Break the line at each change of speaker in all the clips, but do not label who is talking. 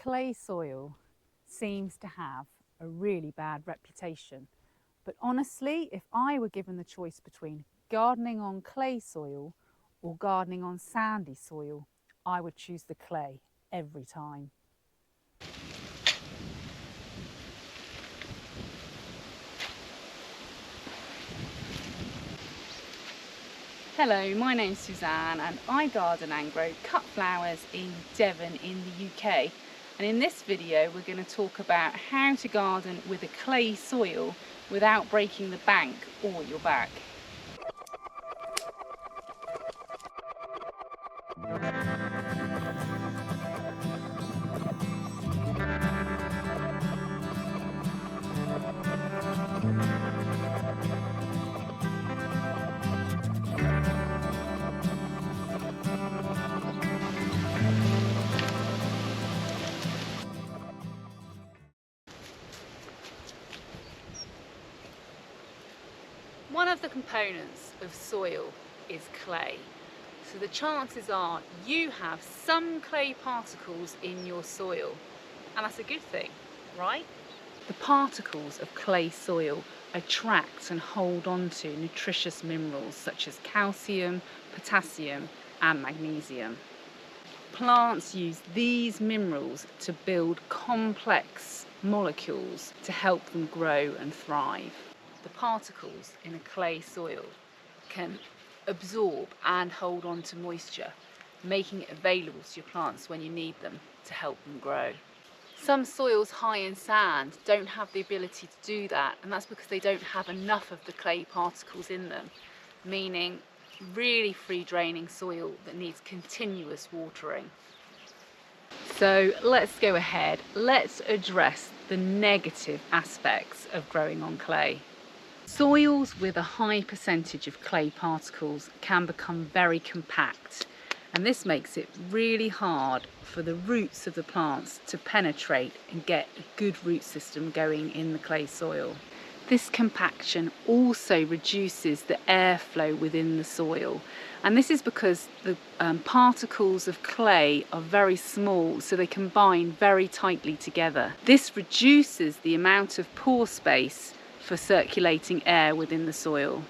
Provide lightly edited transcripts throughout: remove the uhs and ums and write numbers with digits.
Clay soil seems to have a really bad reputation, but honestly, if I were given the choice between gardening on clay soil or gardening on sandy soil, I would choose the clay every time. Hello, my name's Suzanne and I garden and grow cut flowers in Devon in the UK. And in this video we're going to talk about how to garden with a clay soil without breaking the bank or your back. One of the components of soil is clay. So the chances are you have some clay particles in your soil, and that's a good thing, right? The particles of clay soil attract and hold on to nutritious minerals such as calcium, potassium and magnesium. Plants use these minerals to build complex molecules to help them grow and thrive. The particles in a clay soil can absorb and hold on to moisture, making it available to your plants when you need them to help them grow. Some soils high in sand don't have the ability to do that, and that's because they don't have enough of the clay particles in them, meaning really free draining soil that needs continuous watering. So let's go ahead, let's address the negative aspects of growing on clay. Soils with a high percentage of clay particles can become very compact, and this makes it really hard for the roots of the plants to penetrate and get a good root system going in the clay soil. This compaction also reduces the airflow within the soil, and this is because the particles of clay are very small, so they can bind very tightly together. This reduces the amount of pore space for circulating air within the soil.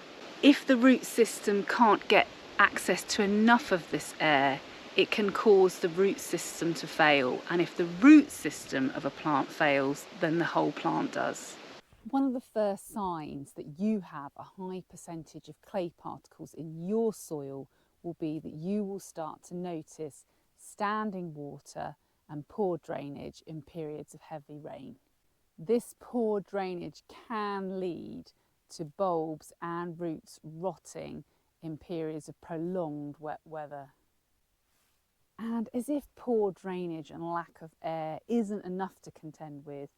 If the root system can't get access to enough of this air, it can cause the root system to fail, and if the root system of a plant fails, then the whole plant does. One of the first signs that you have a high percentage of clay particles in your soil will be that you will start to notice standing water and poor drainage in periods of heavy rain. This poor drainage can lead to bulbs and roots rotting in periods of prolonged wet weather. And as if poor drainage and lack of air isn't enough to contend with,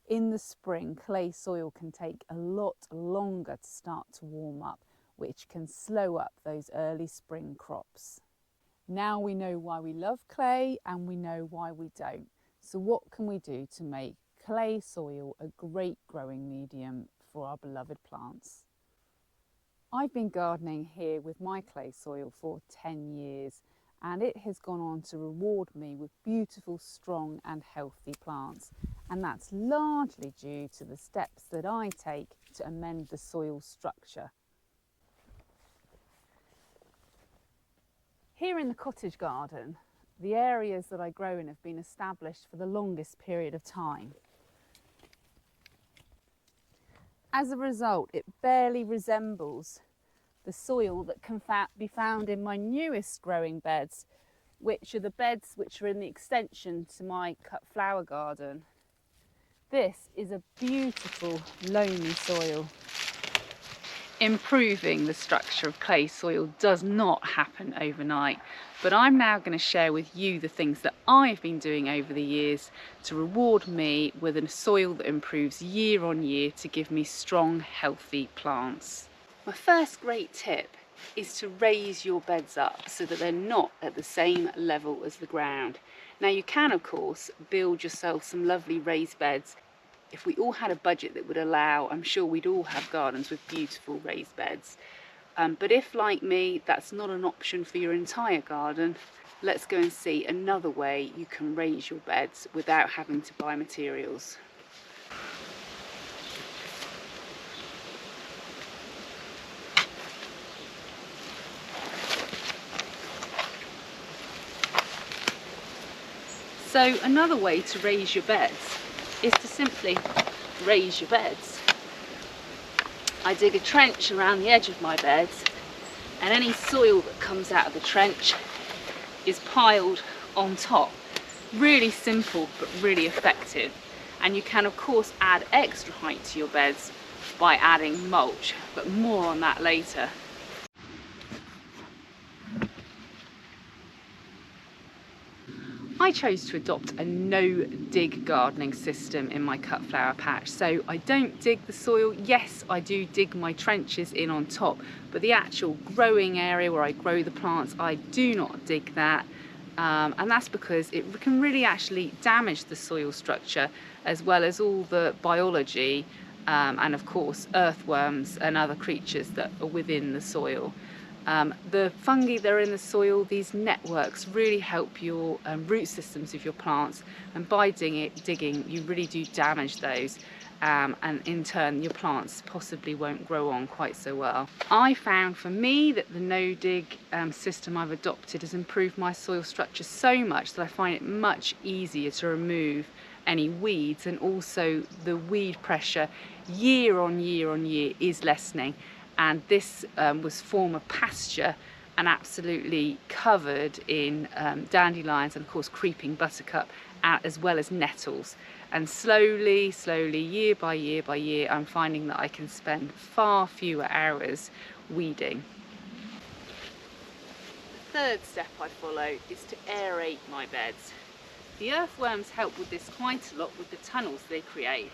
in the spring clay soil can take a lot longer to start to warm up, which can slow up those early spring crops. Now we know why we love clay and we know why we don't. So what can we do to make clay soil a great growing medium for our beloved plants? I've been gardening here with my clay soil for 10 years, and it has gone on to reward me with beautiful, strong and healthy plants, and that's largely due to the steps that I take to amend the soil structure. Here in the cottage garden, the areas that I grow in have been established for the longest period of time. As a result, it barely resembles the soil that can be found in my newest growing beds, which are the beds which are in the extension to my cut flower garden. This is a beautiful loamy soil. Improving the structure of clay soil does not happen overnight, but I'm now going to share with you the things that I've been doing over the years to reward me with a soil that improves year on year to give me strong, healthy plants. My first great tip is to raise your beds up so that they're not at the same level as the ground. Now you can of course build yourself some lovely raised beds. If we all had a budget that would allow, I'm sure we'd all have gardens with beautiful raised beds. But if, like me, that's not an option for your entire garden, let's go and see another way you can raise your beds without having to buy materials. So another way to raise your beds is to simply raise your beds. I dig a trench around the edge of my beds, and any soil that comes out of the trench is piled on top. Really simple but really effective. And you can of course add extra height to your beds by adding mulch, but more on that later. I chose to adopt a no-dig gardening system in my cut flower patch. So I don't dig the soil. Yes, I do dig my trenches in on top, but the actual growing area where I grow the plants, I do not dig that. And that's because it can really actually damage the soil structure as well as all the biology and of course earthworms and other creatures that are within the soil. The fungi that are in the soil, these networks really help your root systems of your plants, and by digging you really do damage those, and in turn your plants possibly won't grow on quite so well. I found for me that the no-dig system I've adopted has improved my soil structure so much that I find it much easier to remove any weeds, and also the weed pressure year on year on year is lessening. And this was former pasture and absolutely covered in dandelions and of course creeping buttercup, as well as nettles. And slowly, year by year, I'm finding that I can spend far fewer hours weeding. The third step I follow is to aerate my beds. The earthworms help with this quite a lot with the tunnels they create.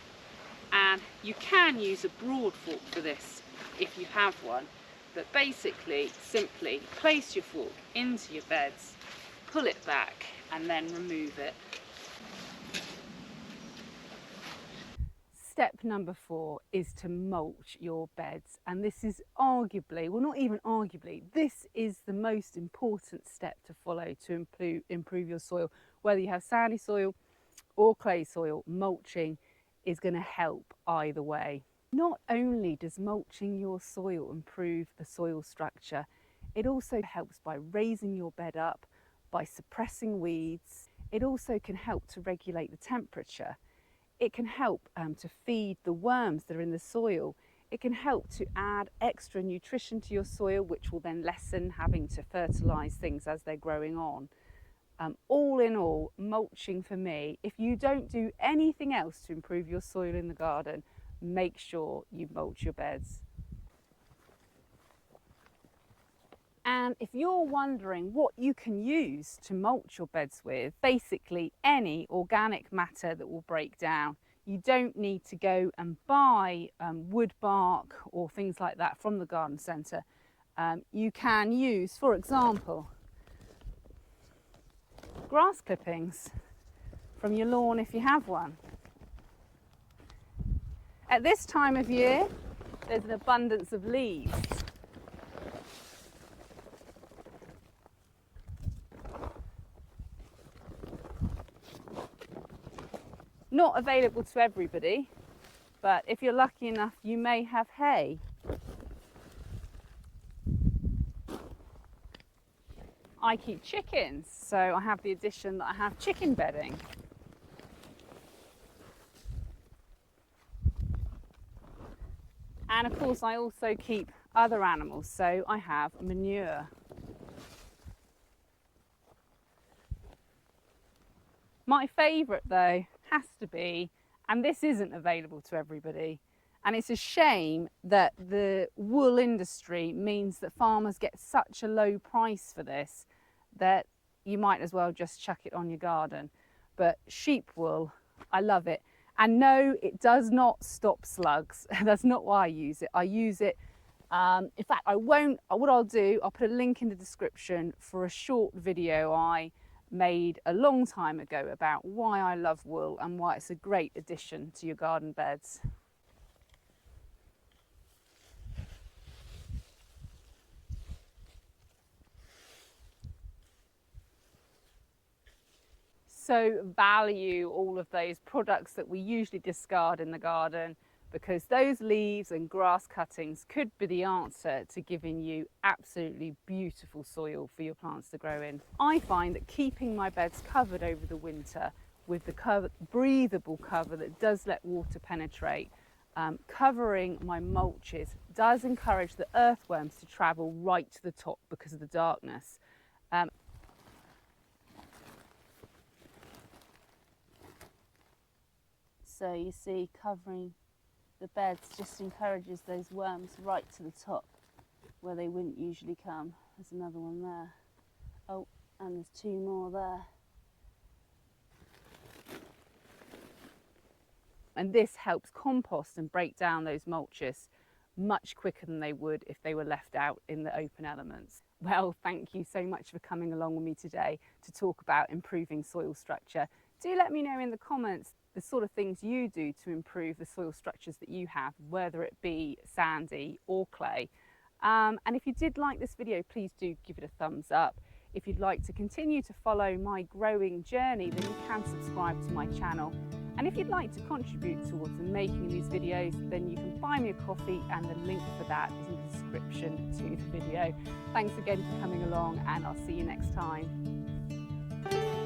And you can use a broad fork for this if you have one, but basically simply place your fork into your beds, pull it back and then remove it. Step number 4 is to mulch your beds, and this is arguably, well not even arguably, this is the most important step to follow to improve your soil. Whether you have sandy soil or clay soil, mulching is going to help either way. Not only does mulching your soil improve the soil structure, it also helps by raising your bed up, by suppressing weeds. It also can help to regulate the temperature. It can help to feed the worms that are in the soil. It can help to add extra nutrition to your soil, which will then lessen having to fertilise things as they're growing on. All in all, mulching for me, if you don't do anything else to improve your soil in the garden, make sure you mulch your beds. And if you're wondering what you can use to mulch your beds with, basically any organic matter that will break down. You don't need to go and buy wood bark or things like that from the garden centre. You can use, for example, grass clippings from your lawn if you have one. At this time of year, there's an abundance of leaves. Not available to everybody, but if you're lucky enough, you may have hay. I keep chickens, so I have the addition that I have chicken bedding. And of course I also keep other animals, so I have manure. My favourite though has to be, and this isn't available to everybody, and it's a shame that the wool industry means that farmers get such a low price for this that you might as well just chuck it on your garden. But sheep wool, I love it. And no, it does not stop slugs. That's not why I use it. I use it, in fact, what I'll do, I'll put a link in the description for a short video I made a long time ago about why I love wool and why it's a great addition to your garden beds. also value all of those products that we usually discard in the garden, because those leaves and grass cuttings could be the answer to giving you absolutely beautiful soil for your plants to grow in. I find that keeping my beds covered over the winter with the breathable cover that does let water penetrate, covering my mulches, does encourage the earthworms to travel right to the top because of the darkness. So you see, covering the beds just encourages those worms right to the top where they wouldn't usually come. There's another one there. Oh, and there's two more there. And this helps compost and break down those mulches much quicker than they would if they were left out in the open elements. Well, thank you so much for coming along with me today to talk about improving soil structure. Do let me know in the comments the sort of things you do to improve the soil structures that you have, whether it be sandy or clay. And if you did like this video, please do give it a thumbs up. If you'd like to continue to follow my growing journey, then you can subscribe to my channel. And if you'd like to contribute towards the making of these videos, then you can buy me a coffee, and the link for that is in the description to the video. Thanks again for coming along, and I'll see you next time.